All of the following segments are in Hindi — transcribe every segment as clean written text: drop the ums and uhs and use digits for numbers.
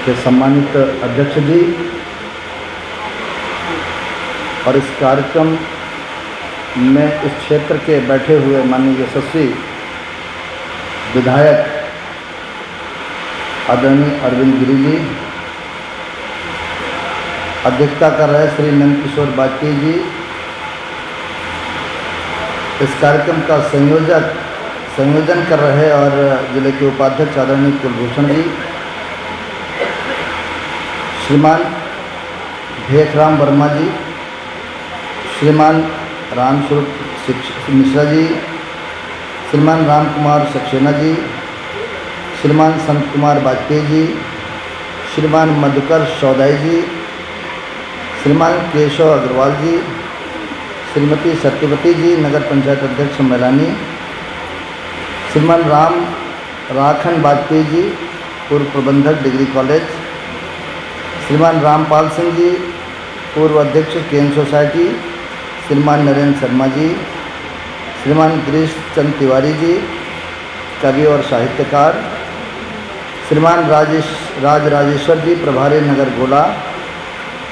के सम्मानित अध्यक्ष जी और इस कार्यक्रम में इस क्षेत्र के बैठे हुए माननीय यशस्वी विधायक आदरणीय अरविंद गिरी जी, अध्यक्षता कर रहे श्री नंदकिशोर वाजपेयी जी, इस कार्यक्रम का संयोजन कर रहे और जिले के उपाध्यक्ष आदरणीय कुलभूषण जी, श्रीमान भेखराम वर्मा जी, श्रीमान रामस्वरूप मिश्रा जी, श्रीमान राम कुमार सक्सेना जी, श्रीमान संत कुमार वाजपेयी जी, श्रीमान मधुकर सौदाई जी, श्रीमान केशव अग्रवाल जी, श्रीमती सत्यवती जी नगर पंचायत अध्यक्ष मैलानी, श्रीमान राखन वाजपेयी जी पूर्व प्रबंधक डिग्री कॉलेज, श्रीमान रामपाल सिंह जी पूर्व अध्यक्ष केन सोसाइटी, श्रीमान नरेंद्र शर्मा जी, श्रीमान गिरीश चंद तिवारी जी कवि और साहित्यकार, श्रीमान राजेश्वर जी प्रभारी नगर गोला,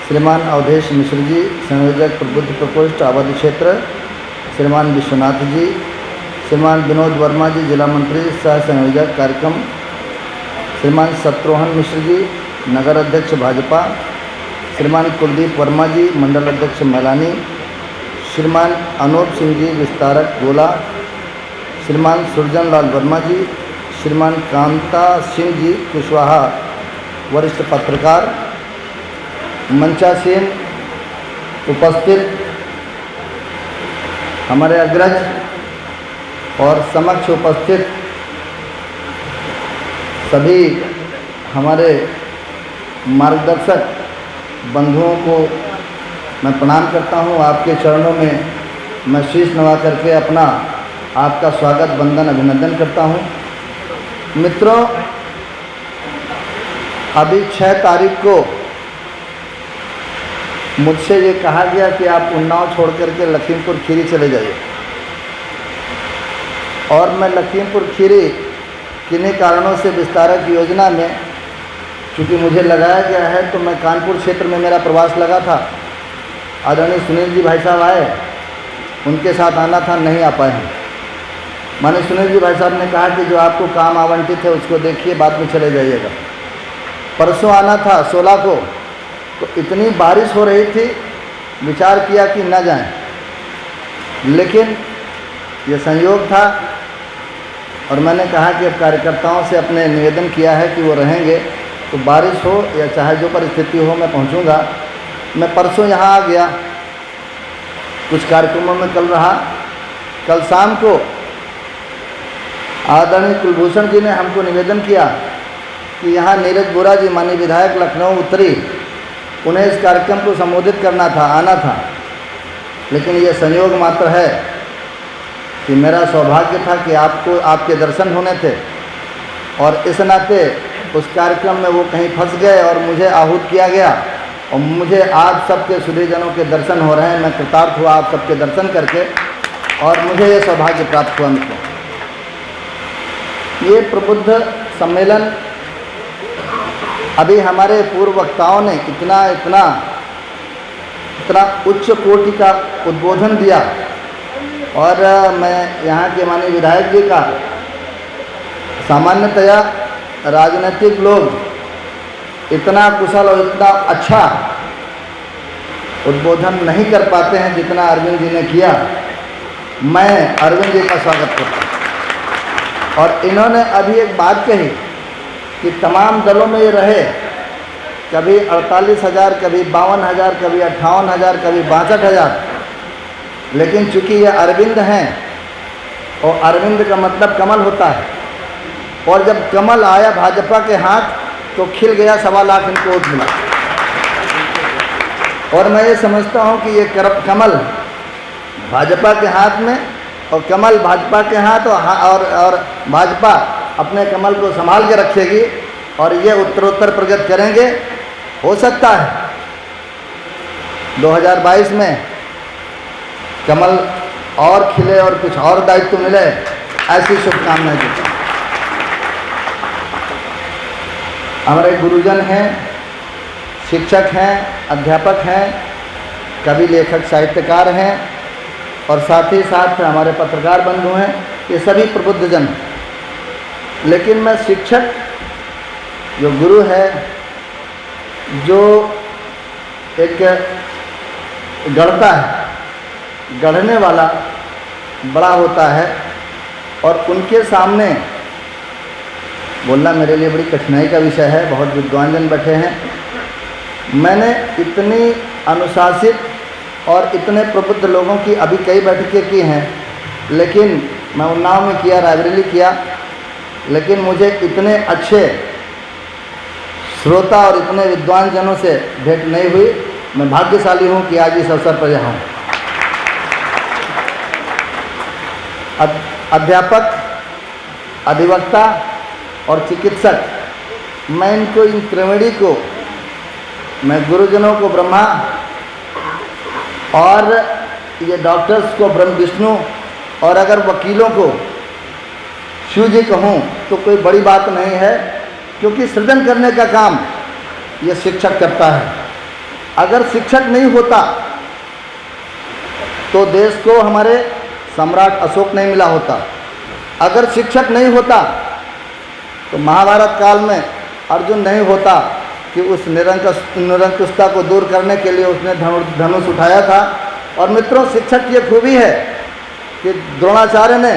श्रीमान अवधेश मिश्र जी संयोजक प्रबुद्ध प्रकोष्ठ आबादी क्षेत्र, श्रीमान विश्वनाथ जी, श्रीमान विनोद वर्मा जी जिला मंत्री सह संयोजक कार्यक्रम, श्रीमान शत्रुघ्न मिश्र जी नगर अध्यक्ष भाजपा, श्रीमान कुलदीप वर्मा जी मंडल अध्यक्ष मैलानी, श्रीमान अनूप सिंह जी विस्तारक गोला, श्रीमान सुरजन लाल वर्मा जी, श्रीमान कांता सिंह जी कुशवाहा वरिष्ठ पत्रकार, मंचासीन उपस्थित हमारे अग्रज और समक्ष उपस्थित सभी हमारे मार्गदर्शक बंधुओं को मैं प्रणाम करता हूं। आपके चरणों में मैं शीश नवा करके अपना आपका स्वागत वंदन अभिनंदन करता हूं। मित्रों, अभी 6 तारीख को मुझसे ये कहा गया कि आप उन्नाव छोड़ करके लखीमपुर खीरी चले जाइए, और मैं लखीमपुर खीरी किन्हीं कारणों से विस्तारक योजना में चूँकि मुझे लगाया गया है, तो मैं कानपुर क्षेत्र में मेरा प्रवास लगा था। आदरणीय सुनील जी भाई साहब आए, उनके साथ आना था, नहीं आ पाए हैं। माननीय सुनील जी भाई साहब ने कहा कि जो आपको काम आवंटित है उसको देखिए, बाद में चले जाइएगा। परसों आना था 16 को, तो इतनी बारिश हो रही थी, विचार किया कि न जाएं, लेकिन ये संयोग था और मैंने कहा कि अब कार्यकर्ताओं से अपने निवेदन किया है कि वो रहेंगे, तो बारिश हो या चाहे जो परिस्थिति हो मैं पहुंचूंगा। मैं परसों यहाँ आ गया, कुछ कार्यक्रमों में कल रहा। कल शाम को आदरणीय कुलभूषण जी ने हमको निवेदन किया कि यहाँ नीरज बोरा जी माननीय विधायक लखनऊ उत्तरी, उन्हें इस कार्यक्रम को संबोधित करना था, आना था, लेकिन ये संयोग मात्र है कि मेरा सौभाग्य था कि आपको आपके दर्शन होने थे, और इस नाते उस कार्यक्रम में वो कहीं फंस गए और मुझे आहूत किया गया, और मुझे आप सबके सुधीजनों के दर्शन हो रहे हैं। मैं कृतार्थ हुआ आप सबके दर्शन करके, और मुझे ये सौभाग्य प्राप्त हुआ। मित्रों, ये प्रबुद्ध सम्मेलन अभी हमारे पूर्व वक्ताओं ने इतना उच्च कोटि का उद्बोधन दिया, और मैं यहाँ के माननीय विधायक जी का, सामान्यतया राजनीतिक लोग इतना कुशल और इतना अच्छा उद्बोधन नहीं कर पाते हैं जितना अरविंद जी ने किया। मैं अरविंद जी का स्वागत करता हूँ। और इन्होंने अभी एक बात कही कि तमाम दलों में ये रहे, कभी 48,000, कभी 52,000, कभी 58,000, कभी 62,000, लेकिन चूंकि ये अरविंद हैं, और अरविंद का मतलब कमल होता है, और जब कमल आया भाजपा के हाथ तो खिल गया, 1.25 लाख इनको वोट मिला। और मैं ये समझता हूँ कि ये कमल भाजपा के हाथ में, और कमल भाजपा के हाथ, और भाजपा अपने कमल को संभाल के रखेगी, और ये उत्तरोत्तर प्रगति करेंगे। हो सकता है 2022 में कमल और खिले और कुछ और दायित्व मिले, ऐसी शुभकामनाएं देता हूं। हमारे गुरुजन हैं, शिक्षक हैं, अध्यापक हैं, कवि, लेखक, साहित्यकार हैं और साथ ही साथ हमारे पत्रकार बंधु हैं, ये सभी प्रबुद्धजन हैं। लेकिन मैं शिक्षक, जो गुरु है, जो एक गढ़ता है, गढ़ने वाला बड़ा होता है, और उनके सामने बोलना मेरे लिए बड़ी कठिनाई का विषय है। बहुत विद्वानजन बैठे हैं। मैंने इतनी अनुशासित और इतने प्रबुद्ध लोगों की अभी कई बैठकें की हैं, लेकिन मैं उन्नाव में किया, रायबरेली किया, लेकिन मुझे इतने अच्छे श्रोता और इतने विद्वान जनों से भेंट नहीं हुई। मैं भाग्यशाली हूँ कि आज इस अवसर पर यहाँ हूँ। अध्यापक, अधिवक्ता और चिकित्सक, मैं इनको, इन त्रिवेणी को, मैं गुरुजनों को ब्रह्मा और ये डॉक्टर्स को ब्रह्म विष्णु, और अगर वकीलों को शिव जी कहूँ तो कोई बड़ी बात नहीं है, क्योंकि सृजन करने का काम ये शिक्षक करता है। अगर शिक्षक नहीं होता तो देश को हमारे सम्राट अशोक नहीं मिला होता। अगर शिक्षक नहीं होता तो महाभारत काल में अर्जुन नहीं होता कि उस निरंकुशता को दूर करने के लिए उसने धनुष उठाया था। और मित्रों, शिक्षक की ये खूबी है कि द्रोणाचार्य ने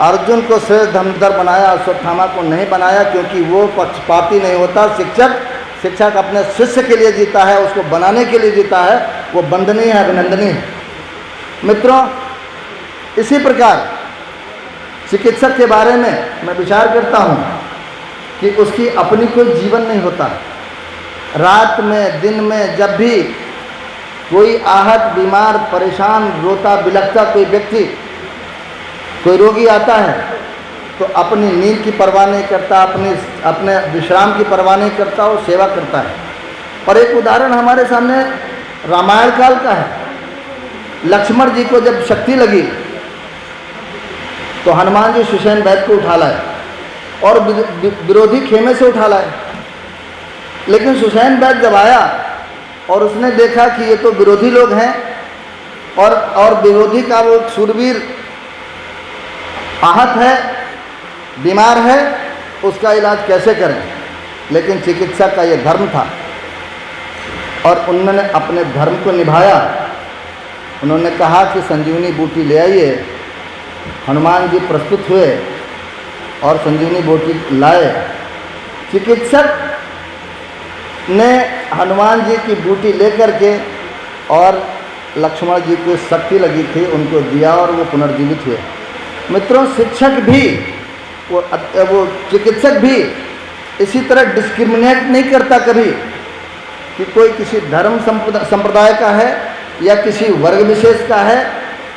अर्जुन को श्रेष्ठ धनुर्धर बनाया, अश्वत्थामा को नहीं बनाया, क्योंकि वो पक्षपाती नहीं होता। शिक्षक अपने शिष्य के लिए जीता है, उसको बनाने के लिए जीता है। वो वंदनीय है, अभिनंदनीय है। मित्रों, इसी प्रकार चिकित्सक के बारे में मैं विचार करता हूँ कि उसकी अपनी कोई जीवन नहीं होता। रात में, दिन में, जब भी कोई आहत, बीमार, परेशान, रोता बिलखता कोई व्यक्ति, कोई रोगी आता है, तो अपनी नींद की परवाह नहीं करता, अपने विश्राम की परवाह नहीं करता, वो सेवा करता है। और एक उदाहरण हमारे सामने रामायण काल का है। लक्ष्मण जी को जब शक्ति लगी तो हनुमान जी सुषेण वैद्य को उठा लाए और विरोधी खेमे से उठा लाए। लेकिन सुषेण वैद्य जब आया और उसने देखा कि ये तो विरोधी लोग हैं और विरोधी का वो शूरवीर आहत है, बीमार है, उसका इलाज कैसे करें। लेकिन चिकित्सक का ये धर्म था और उन्होंने अपने धर्म को निभाया। उन्होंने कहा कि संजीवनी बूटी ले आइए। हनुमान जी प्रस्तुत हुए और संजीवनी बूटी लाए। चिकित्सक ने हनुमान जी की बूटी लेकर के, और लक्ष्मण जी को शक्ति लगी थी, उनको दिया और वो पुनर्जीवित हुए। मित्रों, शिक्षक भी, वो चिकित्सक भी इसी तरह डिस्क्रिमिनेट नहीं करता कभी कि कोई किसी धर्म संप्रदाय का है या किसी वर्ग विशेष का है,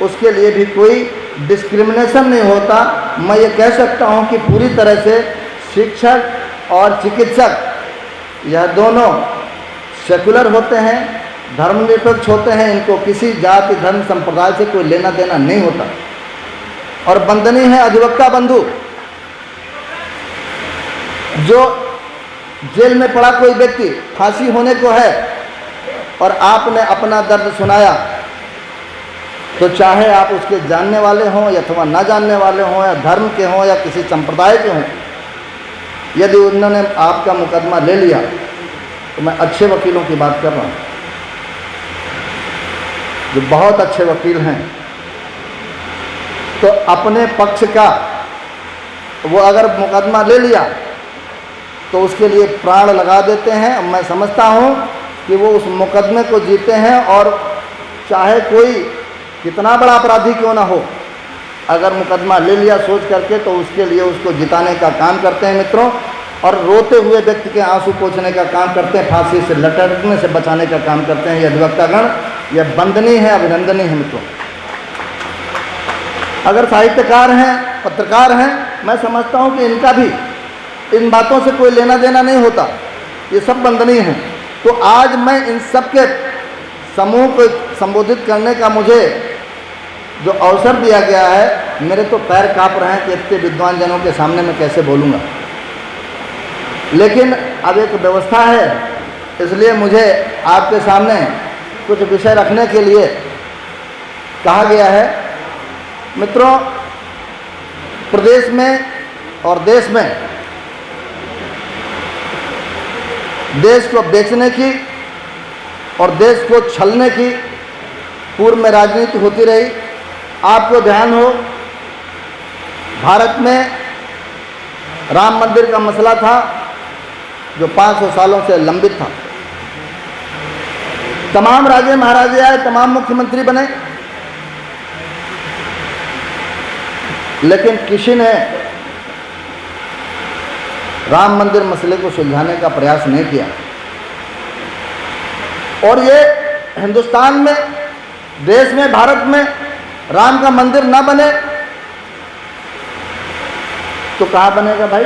उसके लिए भी कोई डिस्क्रिमिनेशन नहीं होता। मैं ये कह सकता हूँ कि पूरी तरह से शिक्षक और चिकित्सक यह दोनों सेकुलर होते हैं, धर्मनिरपेक्ष होते हैं। इनको किसी जाति, धर्म, संप्रदाय से कोई लेना देना नहीं होता। और वंदनीय है अधिवक्ता बंधु, जो जेल में पड़ा कोई व्यक्ति फांसी होने को है और आपने अपना दर्द सुनाया, तो चाहे आप उसके जानने वाले हों या अथवा ना जानने वाले हों, या धर्म के हों या किसी संप्रदाय के हों, यदि उन्होंने आपका मुकदमा ले लिया, तो मैं अच्छे वकीलों की बात कर रहा हूँ, जो बहुत अच्छे वकील हैं, तो अपने पक्ष का वो अगर मुकदमा ले लिया तो उसके लिए प्राण लगा देते हैं। मैं समझता हूँ कि वो उस मुकदमे को जीते हैं, और चाहे कोई कितना बड़ा अपराधी क्यों ना हो, अगर मुकदमा ले लिया सोच करके, तो उसके लिए उसको जिताने का काम करते हैं मित्रों। और रोते हुए व्यक्ति के आंसू पोंछने का काम करते हैं, फांसी से लटकने से बचाने का काम करते हैं ये अधिवक्तागण। यह वंदनीय है, अभिनंदनीय है मित्रों। अगर साहित्यकार हैं, पत्रकार हैं, मैं समझता हूँ कि इनका भी इन बातों से कोई लेना देना नहीं होता, ये सब वंदनीय हैं। तो आज मैं इन सब के समूह को संबोधित करने का मुझे जो अवसर दिया गया है, मेरे तो पैर कांप रहे हैं कि इतने विद्वान जनों के सामने मैं कैसे बोलूँगा। लेकिन अब एक व्यवस्था है, इसलिए मुझे आपके सामने कुछ विषय रखने के लिए कहा गया है। मित्रों, प्रदेश में और देश में देश को बेचने की और देश को छलने की पूर्व में राजनीति होती रही। आपको ध्यान हो, भारत में राम मंदिर का मसला था जो 500 सालों से लंबित था। तमाम राजे महाराजे आए, तमाम मुख्यमंत्री बने, लेकिन किसी ने राम मंदिर मसले को सुलझाने का प्रयास नहीं किया। और ये हिंदुस्तान में, देश में, भारत में राम का मंदिर ना बने तो कहाँ बनेगा भाई?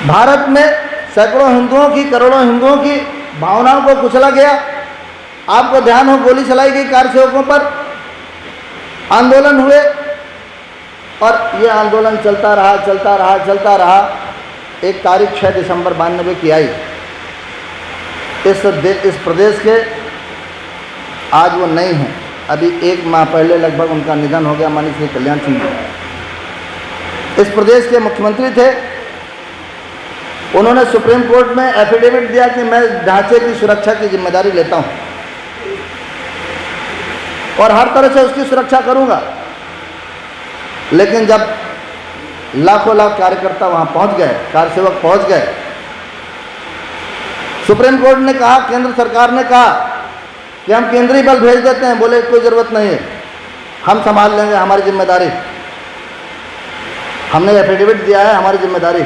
भारत में सैकड़ों हिंदुओं की, करोड़ों हिंदुओं की भावनाओं को कुचला गया। आपको ध्यान हो, गोली चलाई गई कार सेवकों पर, आंदोलन हुए और ये आंदोलन चलता रहा, चलता रहा, चलता रहा। एक तारीख 6 दिसंबर 92 की आई। इस प्रदेश के आज वो नहीं हैं। अभी 1 माह पहले लगभग उनका निधन हो गया, माननीय श्री कल्याण सिंह जी। इस प्रदेश के मुख्यमंत्री थे। उन्होंने सुप्रीम कोर्ट में एफिडेविट दिया कि मैं ढांचे की सुरक्षा की जिम्मेदारी लेता हूं और हर तरह से उसकी सुरक्षा करूंगा। लेकिन जब लाखों लाख कार्यकर्ता वहां पहुंच गए, कार्यसेवक पहुंच गए, सुप्रीम कोर्ट ने कहा, केंद्र सरकार ने कहा कि हम केंद्रीय बल भेज देते हैं। बोले कोई ज़रूरत नहीं है, हम संभाल लेंगे, हमारी जिम्मेदारी, हमने एफिडेविट दिया है, हमारी जिम्मेदारी।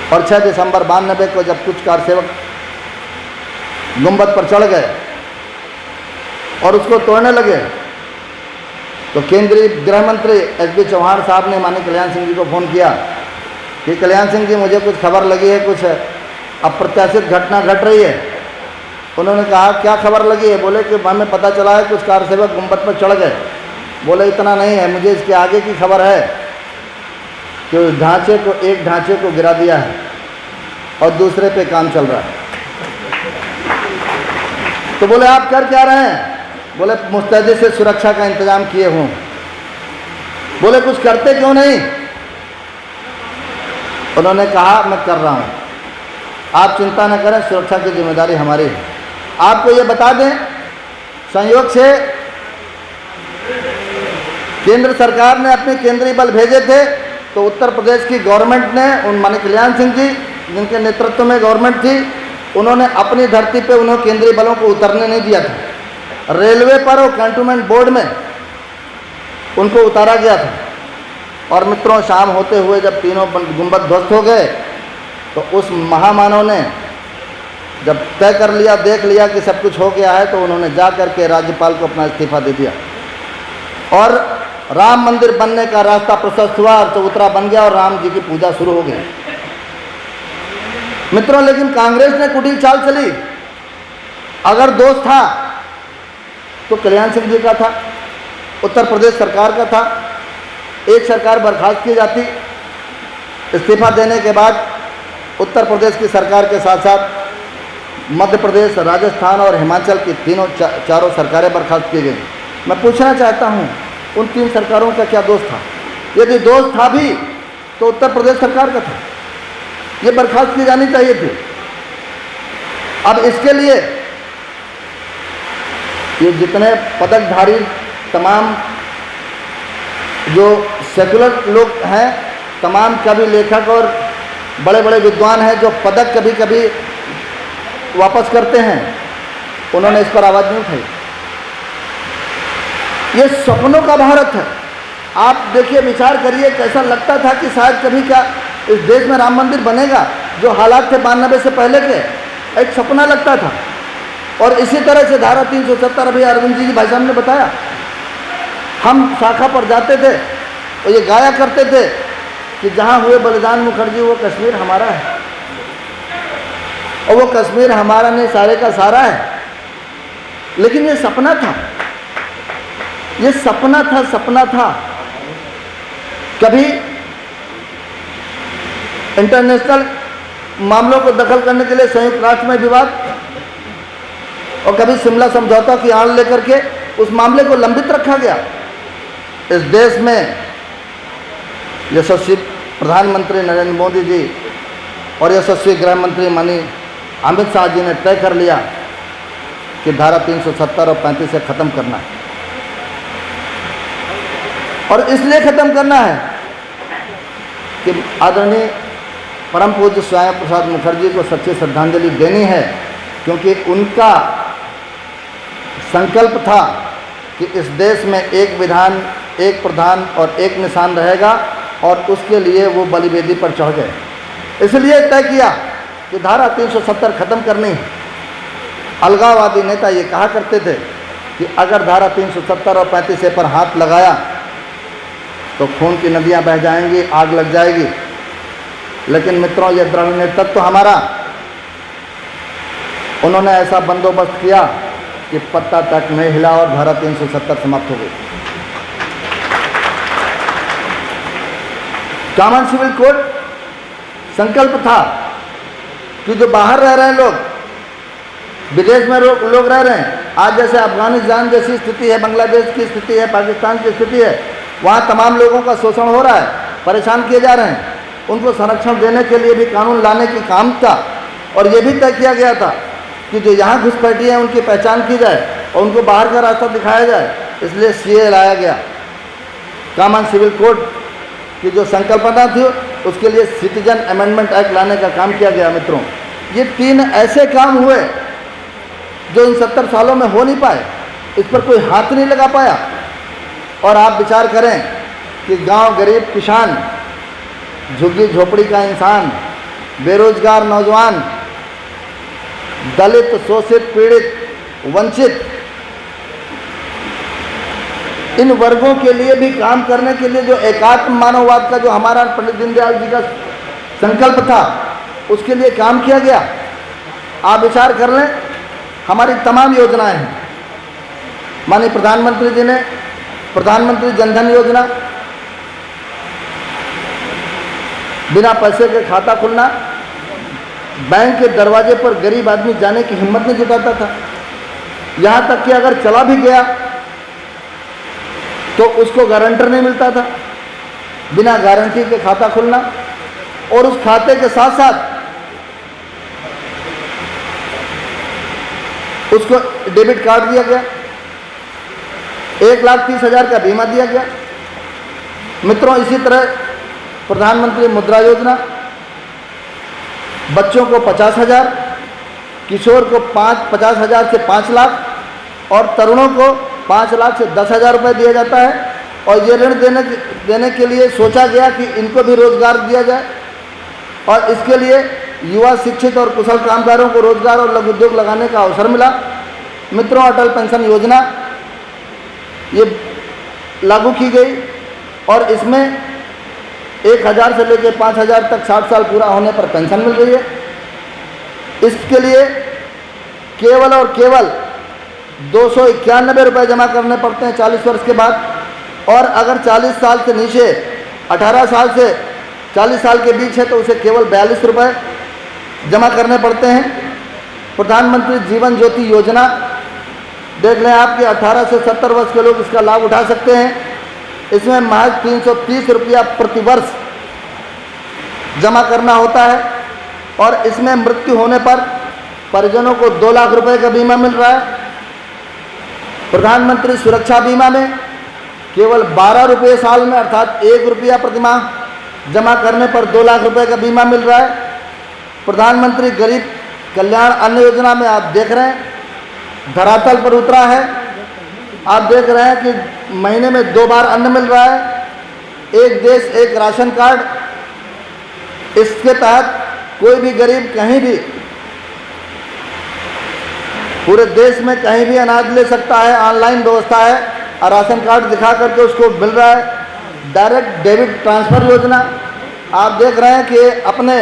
और 6 दिसंबर 92 को जब कुछ कार्यसेवक गुंबद पर चढ़ गए और उसको तोड़ने लगे तो केंद्रीय गृह मंत्री एस.डी. चौहान साहब ने माननीय कल्याण सिंह जी को फ़ोन किया कि कल्याण सिंह जी, मुझे कुछ खबर लगी है, कुछ अप्रत्याशित घटना घट रही है। उन्होंने कहा, क्या खबर लगी है? बोले कि हमें पता चला है कुछ कार्यसेवक गुंबद पर चढ़ गए। बोले इतना नहीं है, मुझे इसके आगे की खबर है कि उस ढांचे को, एक ढांचे को गिरा दिया है और दूसरे पे काम चल रहा है। तो बोले आप कर क्या रहे हैं? बोले मुस्तैदी से सुरक्षा का इंतजाम किए हूँ। बोले कुछ करते क्यों नहीं? उन्होंने कहा मैं कर रहा हूँ, आप चिंता न करें, सुरक्षा की जिम्मेदारी हमारी है। आपको ये बता दें, संयोग से केंद्र सरकार ने अपने केंद्रीय बल भेजे थे तो उत्तर प्रदेश की गवर्नमेंट ने, उन माननीय कल्याण सिंह जी जिनके नेतृत्व में गवर्नमेंट थी, उन्होंने अपनी धरती पे उन्हें केंद्रीय बलों को उतरने नहीं दिया था। रेलवे पर और कैंटोनमेंट बोर्ड में उनको उतारा गया था। और मित्रों, शाम होते हुए जब तीनों गुंबद ध्वस्त हो गए तो उस महामानव ने जब तय कर लिया, देख लिया कि सब कुछ हो गया है, तो उन्होंने जा कर के राज्यपाल को अपना इस्तीफा दे दिया और राम मंदिर बनने का रास्ता प्रशस्त हुआ और चबूतरा बन गया और राम जी की पूजा शुरू हो गई। मित्रों, लेकिन कांग्रेस ने कुटिल चाल चली। अगर दोष था तो कल्याण सिंह जी का था, उत्तर प्रदेश सरकार का था। एक सरकार बर्खास्त की जाती, इस्तीफा देने के बाद उत्तर प्रदेश की सरकार के साथ साथ मध्य प्रदेश, राजस्थान और हिमाचल की चारों सरकारें बर्खास्त की गई। मैं पूछना चाहता हूँ, उन 3 सरकारों का क्या दोष था? यदि दोष था भी तो उत्तर प्रदेश सरकार का था, ये बर्खास्त की जानी चाहिए थी। अब इसके लिए ये जितने पदकधारी तमाम जो सेकुलर लोग हैं, तमाम कवि, लेखक और बड़े बड़े विद्वान हैं जो पदक कभी कभी वापस करते हैं, उन्होंने इस पर आवाज़ नहीं उठाई। ये सपनों का भारत है। आप देखिए, विचार करिए, कैसा लगता था कि शायद कभी क्या इस देश में राम मंदिर बनेगा। जो हालात थे 92 से पहले के, एक सपना लगता था। और इसी तरह से धारा 370 अभी अरविंद जी भाई साहब ने बताया, हम शाखा पर जाते थे और ये गाया करते थे कि जहाँ हुए बलिदान मुखर्जी वो कश्मीर हमारा है, और वो कश्मीर हमारा नहीं, सारे का सारा है। लेकिन ये सपना था, ये सपना था, सपना था। कभी इंटरनेशनल मामलों को दखल करने के लिए संयुक्त राष्ट्र में विवाद और कभी शिमला समझौता की आड़ लेकर के उस मामले को लंबित रखा गया। इस देश में यशस्वी प्रधानमंत्री नरेंद्र मोदी जी और यशस्वी गृह मंत्री माननीय अमित शाह जी ने तय कर लिया कि धारा 370 और 35 से ख़त्म करना है, और इसलिए ख़त्म करना है कि आदरणीय परम पूज्य श्यामा प्रसाद मुखर्जी को सच्ची श्रद्धांजलि देनी है, क्योंकि उनका संकल्प था कि इस देश में एक विधान, एक प्रधान और एक निशान रहेगा, और उसके लिए वो बलिवेदी पर चढ़ गए। इसलिए तय किया कि धारा 370 खत्म करनी है। अलगाववादी नेता ये कहा करते थे कि अगर धारा 370 और 35 पर हाथ लगाया तो खून की नदियां बह जाएंगी, आग लग जाएगी। लेकिन मित्रों, ये दृढ़ नेतृत्व हमारा, उन्होंने ऐसा बंदोबस्त किया कि पत्ता तक नहीं हिला और धारा 370 समाप्त हो गई। कॉमन सिविल कोड संकल्प था कि जो बाहर रह रहे हैं लोग, विदेश में लोग रह रहे हैं, आज जैसे अफगानिस्तान जैसी स्थिति है, बांग्लादेश की स्थिति है, पाकिस्तान की स्थिति है, वहाँ तमाम लोगों का शोषण हो रहा है, परेशान किए जा रहे हैं। उनको संरक्षण देने के लिए भी कानून लाने की काम था, और ये भी तय किया गया था कि जो यहाँ घुसपैठी हैं उनकी पहचान की जाए और उनको बाहर का रास्ता दिखाया जाए। इसलिए सीए लाया गया। कॉमन सिविल कोड की जो संकल्पना थी, उसके लिए सिटीजन अमेंडमेंट एक्ट लाने का काम किया गया। मित्रों, ये 3 ऐसे काम हुए जो इन 70 सालों में हो नहीं पाए, इस पर कोई हाथ नहीं लगा पाया। और आप विचार करें कि गांव गरीब किसान, झुग्गी झोपड़ी का इंसान, बेरोजगार नौजवान, दलित, शोषित, पीड़ित, वंचित, इन वर्गों के लिए भी काम करने के लिए जो एकात्म मानववाद का जो हमारा पंडित दीनदयाल जी का संकल्प था, उसके लिए काम किया गया। आप विचार कर लें, हमारी तमाम योजनाएं हैं। माननीय प्रधानमंत्री जी ने प्रधानमंत्री जनधन योजना, बिना पैसे के खाता खुलना, बैंक के दरवाजे पर गरीब आदमी जाने की हिम्मत नहीं जुटाता था। यहाँ तक कि अगर चला भी गया तो उसको गारंटर नहीं मिलता था। बिना गारंटी के खाता खुलना, और उस खाते के साथ साथ उसको डेबिट कार्ड दिया गया, 1,30,000 का बीमा दिया गया। मित्रों, इसी तरह प्रधानमंत्री मुद्रा योजना, बच्चों को 50,000, किशोर को 50,000 से 5 लाख, और तरुणों को 5 लाख से 10,000 रुपये दिया जाता है। और ये ऋण देने के लिए सोचा गया कि इनको भी रोजगार दिया जाए, और इसके लिए युवा शिक्षित और कुशल कामगारों को रोजगार और लघु उद्योग लगाने का अवसर मिला। मित्रों, अटल पेंशन योजना ये लागू की गई, और इसमें 1,000 से लेकर 5,000 तक 60 साल पूरा होने पर पेंशन मिल रही है। इसके लिए केवल और केवल 291 रुपये जमा करने पड़ते हैं 40 वर्ष के बाद, और अगर 40 साल से नीचे 18 साल से 40 साल के बीच है तो उसे केवल 42 रुपये जमा करने पड़ते हैं। प्रधानमंत्री जीवन ज्योति योजना, देख लें आपके 18 से 70 वर्ष के लोग इसका लाभ उठा सकते हैं। इसमें महज 330 रुपया प्रति वर्ष जमा करना होता है, और इसमें मृत्यु होने पर परिजनों को 2 लाख रुपए का बीमा मिल रहा है। प्रधानमंत्री सुरक्षा बीमा में केवल 12 रुपये साल में, अर्थात 1 रुपया प्रतिमाह जमा करने पर 2 लाख रुपए का बीमा मिल रहा है। प्रधानमंत्री गरीब कल्याण अन्न योजना में आप देख रहे हैं धरातल पर उतरा है। आप देख रहे हैं कि महीने में 2 बार अन्न मिल रहा है। एक देश एक राशन कार्ड, इसके तहत कोई भी गरीब कहीं भी पूरे देश में कहीं भी अनाज ले सकता है। ऑनलाइन व्यवस्था है, और राशन कार्ड दिखा करके उसको मिल रहा है। डायरेक्ट डेबिट ट्रांसफ़र योजना, आप देख रहे हैं कि अपने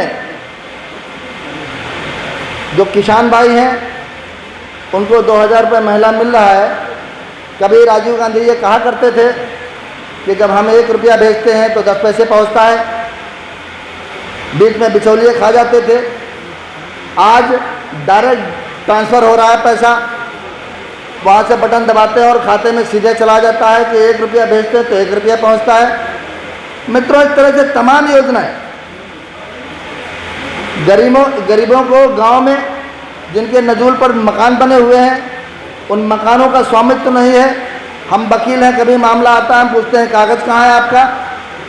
जो किसान भाई हैं उनको 2,000 रुपये महीना मिल रहा है। कभी राजीव गांधी ये कहा करते थे कि जब हम 1 रुपया भेजते हैं तो 10 पैसे पहुँचता है, बीच में बिचौलिए खा जाते थे। आज डायरेक्ट ट्रांसफ़र हो रहा है पैसा, वहाँ से बटन दबाते हैं और खाते में सीधे चला जाता है कि 1 रुपया भेजते हैं तो 1 रुपया पहुँचता है। मित्रों, इस तरह से तमाम योजनाएं गरीबों को गांव में जिनके नजूल पर मकान बने हुए हैं, उन मकानों का स्वामित्व तो नहीं है। हम वकील हैं, कभी मामला आता है हम पूछते हैं कागज़ कहाँ है आपका,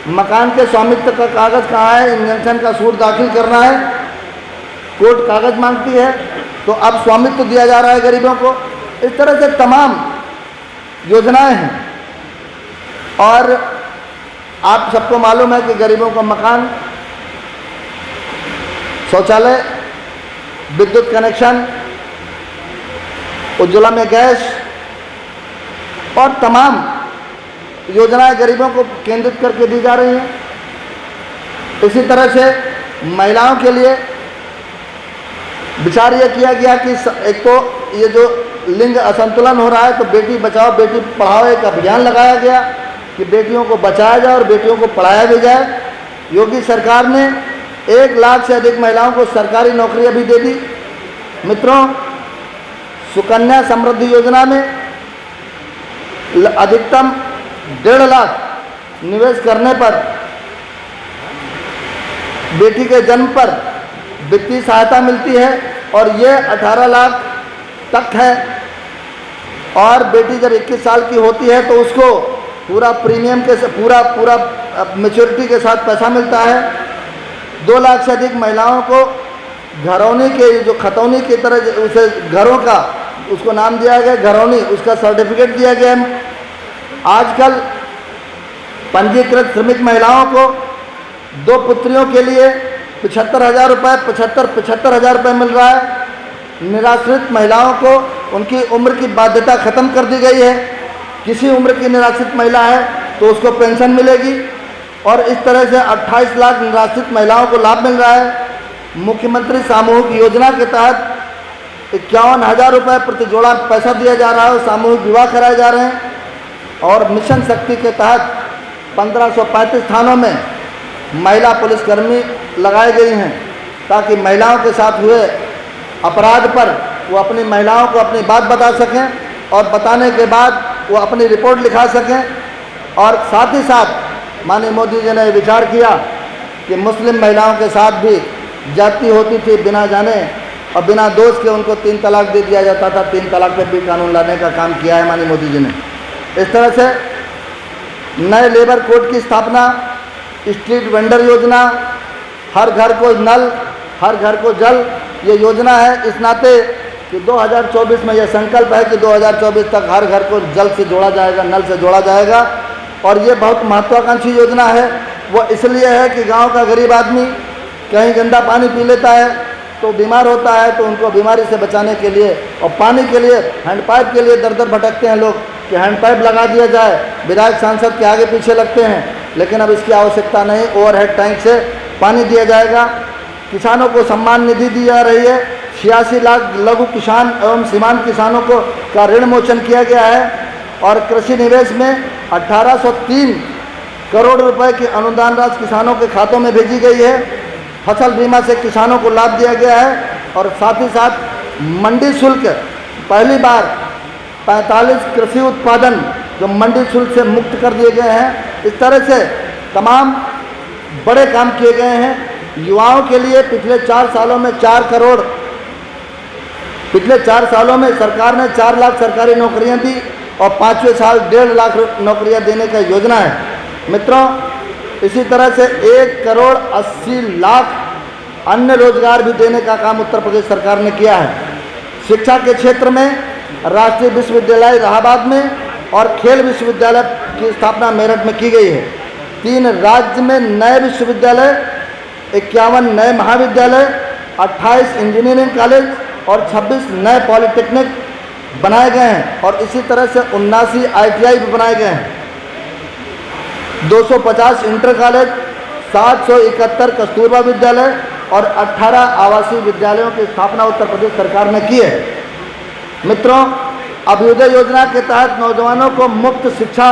मकान के स्वामित्व का कागज़ कहाँ है, इंजंक्शन का सूट दाखिल करना है, कोर्ट कागज़ मांगती है, तो अब स्वामित्व दिया जा रहा है गरीबों को। इस तरह से तमाम योजनाएं हैं। और आप सबको मालूम है कि गरीबों को मकान, शौचालय, विद्युत कनेक्शन, उज्ज्वला में गैस और तमाम योजनाएं गरीबों को केंद्रित करके दी जा रही हैं। इसी तरह से महिलाओं के लिए विचार यह किया गया कि एक तो ये जो लिंग असंतुलन हो रहा है, तो बेटी बचाओ बेटी पढ़ाओ एक अभियान लगाया गया कि बेटियों को बचाया जाए और बेटियों को पढ़ाया भी जाए। योगी सरकार ने 1 लाख से अधिक महिलाओं को सरकारी नौकरियां भी दे दी। मित्रों, सुकन्या समृद्धि योजना में अधिकतम 1.5 लाख निवेश करने पर बेटी के जन्म पर वित्तीय सहायता मिलती है और ये 18 लाख तक है। और बेटी जब 21 साल की होती है तो उसको पूरा प्रीमियम के पूरा मैच्योरिटी के साथ पैसा मिलता है। 2 लाख से अधिक महिलाओं को घरौनी के जो खतौनी की तरह उसे घरों का उसको नाम दिया गया घरौनी, उसका सर्टिफिकेट दिया गया है। आजकल पंजीकृत श्रमिक महिलाओं को 2 पुत्रियों के लिए 75,000 रुपये 75,000 रुपये मिल रहा है। निराश्रित महिलाओं को उनकी उम्र की बाध्यता ख़त्म कर दी गई है। किसी उम्र की निराश्रित महिला है तो उसको पेंशन मिलेगी और इस तरह से 28 लाख निराश्रित महिलाओं को लाभ मिल रहा है। मुख्यमंत्री सामूहिक योजना के तहत 51,000 रुपये प्रति जोड़ा पैसा दिया जा रहा है और सामूहिक विवाह कराए जा रहे हैं। और मिशन शक्ति के तहत 1535 थानों में महिला पुलिसकर्मी लगाई गई हैं ताकि महिलाओं के साथ हुए अपराध पर वो अपनी महिलाओं को अपनी बात बता सकें और बताने के बाद वो अपनी रिपोर्ट लिखा सकें। और साथ ही साथ माननीय मोदी जी ने विचार किया कि मुस्लिम महिलाओं के साथ भी जाति होती थी बिना जाने और बिना दोष के उनको 3 तलाक दे दिया जाता था। 3 तलाक पर भी कानून लाने का काम किया है माननीय मोदी जी ने। इस तरह से नए लेबर कोड की स्थापना, स्ट्रीट वेंडर योजना, हर घर को नल हर घर को जल, ये योजना है। इस नाते कि 2024 में यह संकल्प है कि 2024 तक हर घर को जल से जोड़ा जाएगा, नल से जोड़ा जाएगा। और ये बहुत महत्वाकांक्षी योजना है। वो इसलिए है कि गांव का गरीब आदमी कहीं गंदा पानी पी लेता है तो बीमार होता है, तो उनको बीमारी से बचाने के लिए और पानी के लिए हैंडपाइप के लिए दर दर भटकते हैं लोग कि हैंडपाइप लगा दिया जाए। विधायक सांसद के आगे पीछे लगते हैं, लेकिन अब इसकी आवश्यकता नहीं। ओवरहेड टैंक से पानी दिया जाएगा। किसानों को सम्मान निधि दी जा रही है। 86 लाख लघु किसान एवं सीमांत किसानों को का ऋण मोचन किया गया है। और कृषि निवेश में 1803 करोड़ रुपए की अनुदान राशि किसानों के खातों में भेजी गई है। फसल बीमा से किसानों को लाभ दिया गया है। और साथ ही साथ मंडी शुल्क पहली बार 45 कृषि उत्पादन जो मंडी शुल्क से मुक्त कर दिए गए हैं। इस तरह से तमाम बड़े काम किए गए हैं। युवाओं के लिए पिछले 4 सालों में 4 करोड़, पिछले 4 सालों में सरकार ने 4 लाख सरकारी नौकरियां दी और 5वें साल 1.5 लाख नौकरियां देने का योजना है। मित्रों, इसी तरह से 1 करोड़ 80 लाख अन्य रोजगार भी देने का काम उत्तर प्रदेश सरकार ने किया है। शिक्षा के क्षेत्र में राष्ट्रीय विश्वविद्यालय इलाहाबाद में और खेल विश्वविद्यालय की स्थापना मेरठ में की गई है। 3 राज्य में नए विश्वविद्यालय, 51 नए महाविद्यालय, 28 इंजीनियरिंग कॉलेज और 26 नए पॉलिटेक्निक बनाए गए हैं। और इसी तरह से 79 ITI भी बनाए गए हैं। 250 इंटर कॉलेज, 771 कस्तूरबा विद्यालय और 18 आवासीय विद्यालयों की स्थापना उत्तर प्रदेश सरकार ने की है। मित्रों, अभ्युदय योजना के तहत नौजवानों को मुफ्त शिक्षा,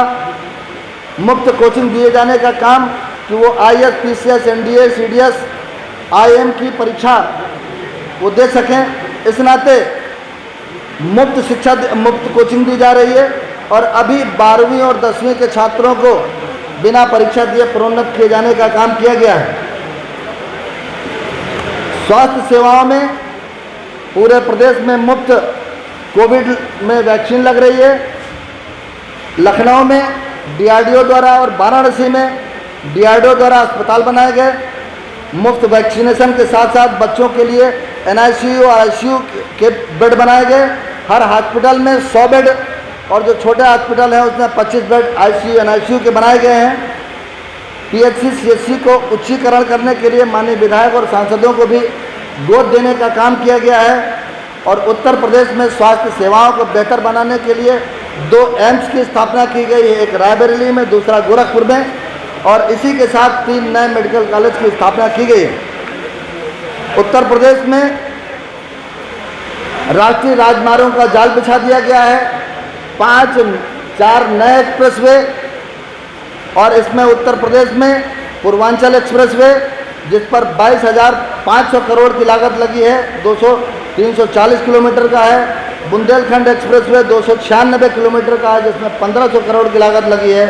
मुफ्त कोचिंग दिए जाने का काम कि वो IAS, PCS, NDA, CDS IIM की परीक्षा वो दे सकें। इस नाते मुफ्त शिक्षा, मुफ्त कोचिंग दी जा रही है और अभी 12वीं और 10वीं के छात्रों को बिना परीक्षा दिए प्रोन्नत किए जाने का काम किया गया है। स्वास्थ्य सेवाओं में पूरे प्रदेश में मुफ्त कोविड में वैक्सीन लग रही है। लखनऊ में DRDO द्वारा और वाराणसी में DRDO द्वारा अस्पताल बनाए गए। मुफ्त वैक्सीनेशन के साथ साथ बच्चों के लिए NICU और ICU के बेड बनाए गए। हर हॉस्पिटल में 100 बेड और जो छोटे हॉस्पिटल हैं उसमें 25 बेड ICU NICU के बनाए गए हैं। PHC CHC को उच्चीकरण करने के लिए माननीय विधायक और सांसदों को भी गोद देने का काम किया गया है। और उत्तर प्रदेश में स्वास्थ्य सेवाओं को बेहतर बनाने के लिए 2 एम्स की स्थापना की गई है, एक रायबरेली में, दूसरा गोरखपुर में, और इसी के साथ 3 नए मेडिकल कॉलेज की स्थापना की गई है। उत्तर प्रदेश में राष्ट्रीय राजमार्गों का जाल बिछा दिया गया है। 4 नए एक्सप्रेसवे और इसमें उत्तर प्रदेश में पूर्वांचल एक्सप्रेसवे जिस पर 22,500 करोड़ की लागत लगी है, 340 किलोमीटर का है। बुंदेलखंड एक्सप्रेसवे 296 किलोमीटर का है जिसमें 1500 करोड़ की लागत लगी है।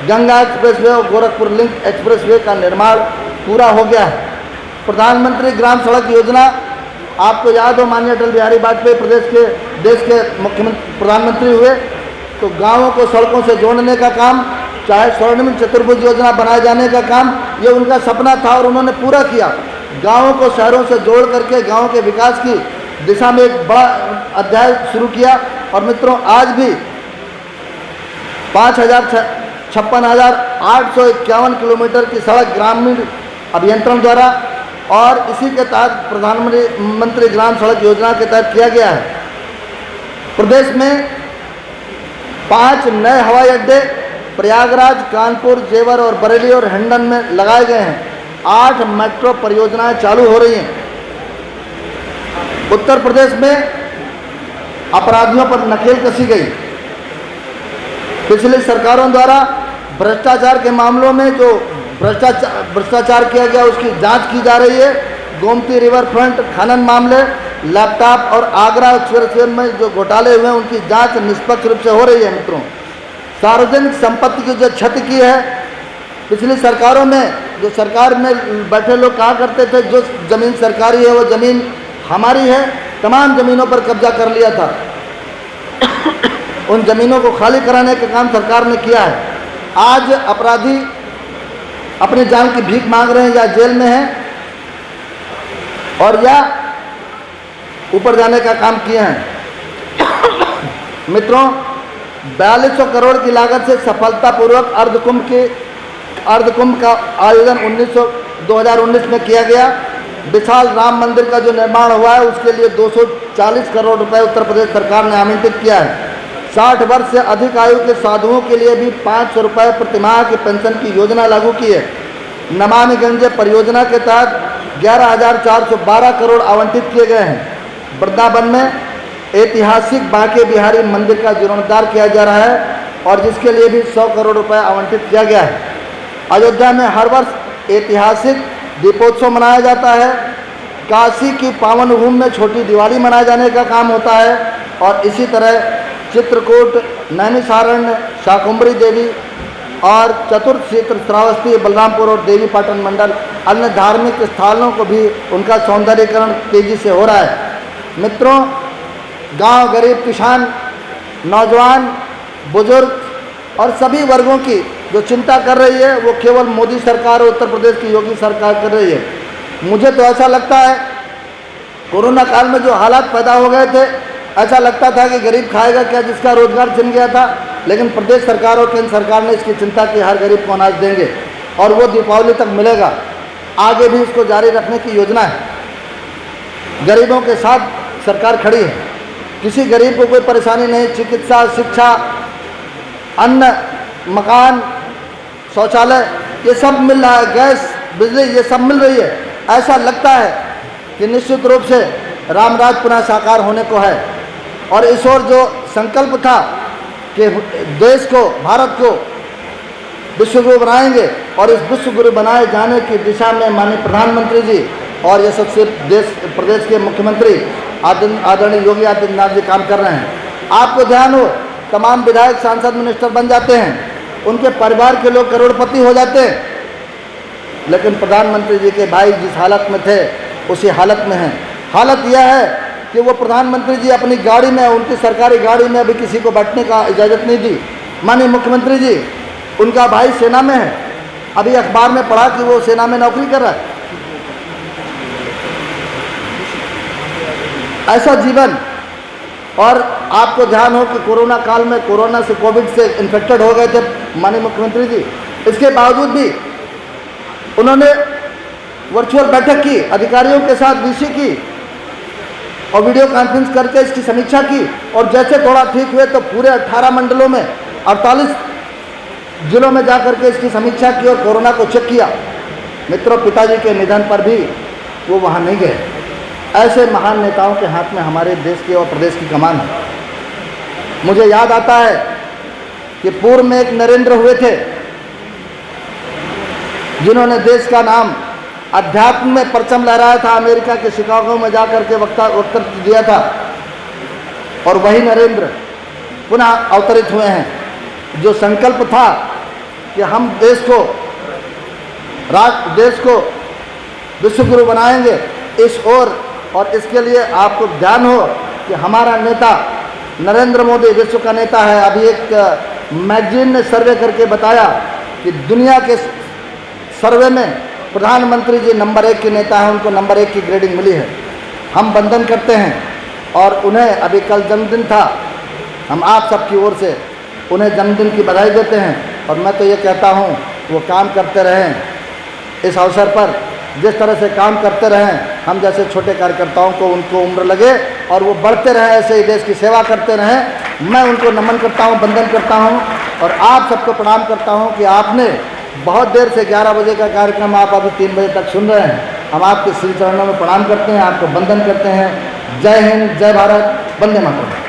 गंगा एक्सप्रेसवे और गोरखपुर लिंक एक्सप्रेसवे का निर्माण पूरा हो गया है। प्रधानमंत्री ग्राम सड़क योजना, आपको याद हो माननीय अटल बिहारी वाजपेयी देश के मुख्यमंत्री प्रधानमंत्री हुए तो गाँवों को सड़कों से जोड़ने का काम, चाहे स्वर्णिम चतुर्भुज योजना बनाए जाने का काम, ये उनका सपना था और उन्होंने पूरा किया। गाँवों को शहरों से जोड़ करके गाँव के विकास की दिशा में एक बड़ा अध्याय शुरू किया। और मित्रों, आज भी 56,851 किलोमीटर की सड़क ग्रामीण अभियंत्रण द्वारा और इसी के तहत प्रधानमंत्री ग्राम सड़क योजना के तहत किया गया है। प्रदेश में 5 नए हवाई अड्डे प्रयागराज, कानपुर, जेवर और बरेली और हिंडन में लगाए गए हैं। 8 मेट्रो परियोजनाएं चालू हो रही हैं। उत्तर प्रदेश में अपराधियों पर नकेल कसी गई। पिछली सरकारों द्वारा भ्रष्टाचार के मामलों में जो भ्रष्टाचार किया गया उसकी जांच की जा रही है। गोमती रिवर फ्रंट खनन मामले, लैपटॉप और आगरा एक्सप्रेसवे में जो घोटाले हुए हैं उनकी जांच निष्पक्ष रूप से हो रही है। मित्रों, सार्वजनिक संपत्ति की जो क्षति की है, पिछली सरकारों में जो सरकार में बैठे लोग कहा करते थे जो ज़मीन सरकारी है वो ज़मीन हमारी है, तमाम ज़मीनों पर कब्जा कर लिया था। उन ज़मीनों को खाली कराने का काम सरकार ने किया है। आज अपराधी अपनी जान की भीख मांग रहे हैं, या जेल में हैं और या ऊपर जाने का काम किए हैं। मित्रों, 4200 करोड़ की लागत से सफलतापूर्वक अर्धकुंभ का आयोजन 2019 में किया गया। विशाल राम मंदिर का जो निर्माण हुआ है उसके लिए 240 करोड़ रुपए उत्तर प्रदेश सरकार ने आवंटित किया है। 60 वर्ष से अधिक आयु के साधुओं के लिए भी 500 रुपये प्रतिमाह की पेंशन की योजना लागू की है। नमामि गंगे परियोजना के तहत 11,412 करोड़ आवंटित किए गए हैं। वृंदावन में ऐतिहासिक बांके बिहारी मंदिर का जीर्णोद्धार किया जा रहा है और जिसके लिए भी 100 करोड़ रुपए आवंटित किया गया है। अयोध्या में हर वर्ष ऐतिहासिक दीपोत्सव मनाया जाता है। काशी की पावन भूमि में छोटी दिवाली मनाए जाने का काम होता है और इसी तरह चित्रकूट, नैमिषारण्य, शाकुंभरी देवी और चतुर्थ क्षेत्र श्रावस्ती, बलरामपुर और देवी पाटन मंडल अन्य धार्मिक स्थलों को भी उनका सौंदर्यीकरण तेजी से हो रहा है। मित्रों, गांव, गरीब, किसान, नौजवान, बुजुर्ग और सभी वर्गों की जो चिंता कर रही है वो केवल मोदी सरकार और उत्तर प्रदेश की योगी सरकार कर रही है। मुझे तो ऐसा लगता है कोरोना काल में जो हालात पैदा हो गए थे, ऐसा लगता था कि गरीब खाएगा क्या जिसका रोजगार छिन गया था, लेकिन प्रदेश सरकार और केंद्र सरकार ने इसकी चिंता की, हर गरीब को अनाज देंगे और वो दीपावली तक मिलेगा। आगे भी इसको जारी रखने की योजना है। गरीबों के साथ सरकार खड़ी है। किसी गरीब को कोई परेशानी नहीं, चिकित्सा, शिक्षा, अन्न, मकान, शौचालय ये सब मिल रहा है, गैस, बिजली ये सब मिल रही है। ऐसा लगता है कि निश्चित रूप से रामराज पुनः साकार होने को है और इस ओर जो संकल्प था कि देश को, भारत को विश्वगुरु बनाएंगे और इस विश्वगुरु बनाए जाने की दिशा में माननीय प्रधानमंत्री जी और यशस्वी प्रदेश के मुख्यमंत्री आदरणीय योगी आदित्यनाथ जी काम कर रहे हैं। आपको ध्यान हो, तमाम विधायक, सांसद, मिनिस्टर बन जाते हैं, उनके परिवार के लोग करोड़पति हो जाते हैं, लेकिन प्रधानमंत्री जी के भाई जिस हालत में थे उसी हालत में हैं। हालत यह है कि वो प्रधानमंत्री जी अपनी गाड़ी में, उनकी सरकारी गाड़ी में अभी किसी को बैठने का इजाज़त नहीं दी। माननीय मुख्यमंत्री जी, उनका भाई सेना में है, अभी अखबार में पढ़ा कि वो सेना में नौकरी कर रहा है। ऐसा जीवन। और आपको ध्यान हो कि कोरोना काल में, कोरोना से, कोविड से इन्फेक्टेड हो गए थे माननीय मुख्यमंत्री जी, इसके बावजूद भी उन्होंने वर्चुअल बैठक की, अधिकारियों के साथ वीसी की और वीडियो कॉन्फ्रेंस करके इसकी समीक्षा की, और जैसे थोड़ा ठीक हुए तो पूरे 18 मंडलों में 48 जिलों में जाकर के इसकी समीक्षा की और कोरोना को चेक किया। मित्रों, पिताजी के निधन पर भी वो वहाँ नहीं गए। ऐसे महान नेताओं के हाथ में हमारे देश की और प्रदेश की कमान है। मुझे याद आता है कि पूर्व में एक नरेंद्र हुए थे जिन्होंने देश का नाम अध्यात्म में परचम लहराया था, अमेरिका के शिकागो में जाकर के वक्तव्य दिया था, और वही नरेंद्र पुनः अवतरित हुए हैं। जो संकल्प था कि हम देश को विश्वगुरु बनाएंगे, इस और इसके लिए आपको ध्यान हो कि हमारा नेता नरेंद्र मोदी विश्व का नेता है। अभी एक मैगजीन ने सर्वे करके बताया कि दुनिया के सर्वे में प्रधानमंत्री जी नंबर 1 के नेता हैं, उनको नंबर 1 की ग्रेडिंग मिली है। हम वंदन करते हैं और उन्हें, अभी कल जन्मदिन था, हम आप सबकी ओर से उन्हें जन्मदिन की बधाई देते हैं। और मैं तो ये कहता हूँ वो काम करते रहें, इस अवसर पर जिस तरह से काम करते रहें, हम जैसे छोटे कार्यकर्ताओं को उनको उम्र लगे और वो बढ़ते रहें, ऐसे ही देश की सेवा करते रहें। मैं उनको नमन करता हूँ, वंदन करता हूँ और आप सबको प्रणाम करता हूँ कि आपने बहुत देर से 11 बजे का कार्यक्रम आप अभी 3 बजे तक सुन रहे हैं। हम आपके श्री चरणों में प्रणाम करते हैं, आपको वंदन करते हैं। जय हिंद, जय भारत, वंदे मातरम।